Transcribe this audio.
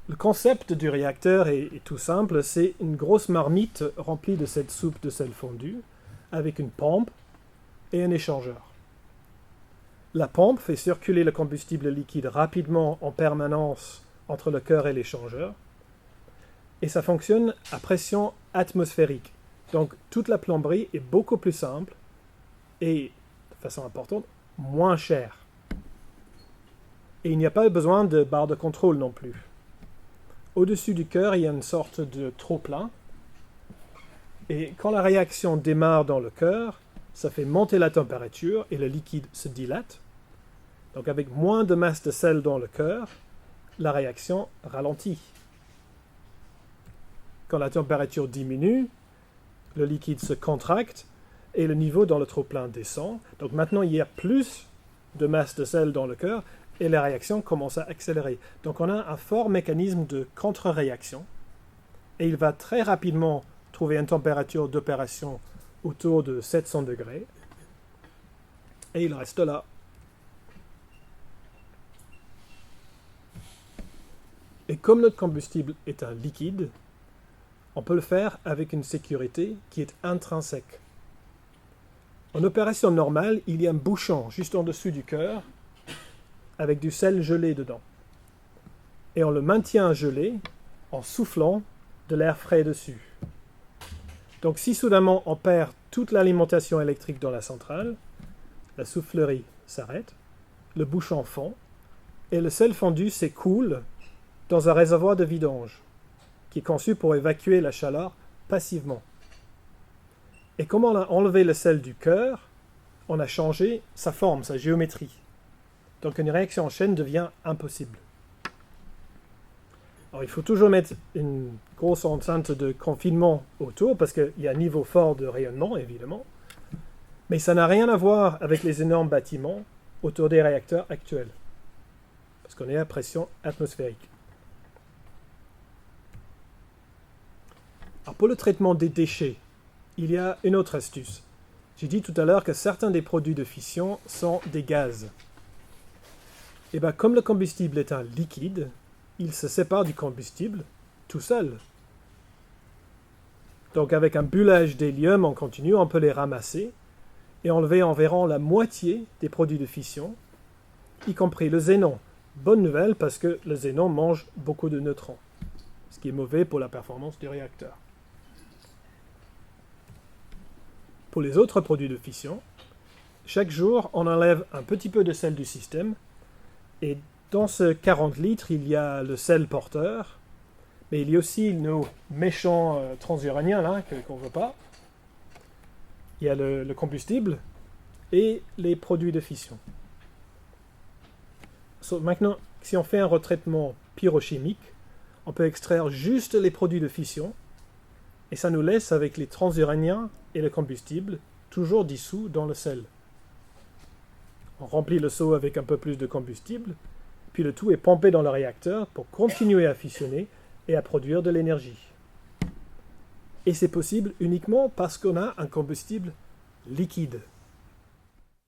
Le concept du réacteur est tout simple, c'est une grosse marmite remplie de cette soupe de sel fondu, avec une pompe et un échangeur. La pompe fait circuler le combustible liquide rapidement en permanence entre le cœur et l'échangeur, et ça fonctionne à pression atmosphérique. Donc toute la plomberie est beaucoup plus simple et, de façon importante, moins chère. Et il n'y a pas besoin de barre de contrôle non plus. Au-dessus du cœur, il y a une sorte de trop-plein. Et quand la réaction démarre dans le cœur, ça fait monter la température et le liquide se dilate. Donc avec moins de masse de sel dans le cœur, la réaction ralentit. Quand la température diminue, le liquide se contracte et le niveau dans le trop-plein descend. Donc maintenant, il y a plus de masse de sel dans le cœur et la réaction commence à accélérer. Donc on a un fort mécanisme de contre-réaction et il va très rapidement trouver une température d'opération autour de 700 degrés et il reste là. Et comme notre combustible est un liquide, on peut le faire avec une sécurité qui est intrinsèque. En opération normale, il y a un bouchon juste en dessous du cœur avec du sel gelé dedans. Et on le maintient gelé en soufflant de l'air frais dessus. Donc si soudainement on perd toute l'alimentation électrique dans la centrale, la soufflerie s'arrête, le bouchon fond et le sel fondu s'écoule dans un réservoir de vidange qui est conçu pour évacuer la chaleur passivement. Et comme on a enlevé le sel du cœur, on a changé sa forme, sa géométrie. Donc une réaction en chaîne devient impossible. Alors il faut toujours mettre une grosse enceinte de confinement autour parce qu'il y a un niveau fort de rayonnement, évidemment. Mais ça n'a rien à voir avec les énormes bâtiments autour des réacteurs actuels. Parce qu'on est à pression atmosphérique. Alors pour le traitement des déchets, il y a une autre astuce. J'ai dit tout à l'heure que certains des produits de fission sont des gaz. Et bien comme le combustible est un liquide, il se sépare du combustible tout seul. Donc avec un bullage d'hélium en continu, on peut les ramasser et enlever environ la moitié des produits de fission, y compris le xénon. Bonne nouvelle parce que le xénon mange beaucoup de neutrons, ce qui est mauvais pour la performance du réacteur. Pour les autres produits de fission, chaque jour, on enlève un petit peu de sel du système et dans ce 40 litres, il y a le sel porteur, mais il y a aussi nos méchants transuraniens là, qu'on ne veut pas. Il y a le combustible et les produits de fission. Maintenant, si on fait un retraitement pyrochimique, on peut extraire juste les produits de fission et ça nous laisse avec les transuraniens et le combustible toujours dissous dans le sel. On remplit le seau avec un peu plus de combustible, puis le tout est pompé dans le réacteur pour continuer à fissionner et à produire de l'énergie. Et c'est possible uniquement parce qu'on a un combustible liquide.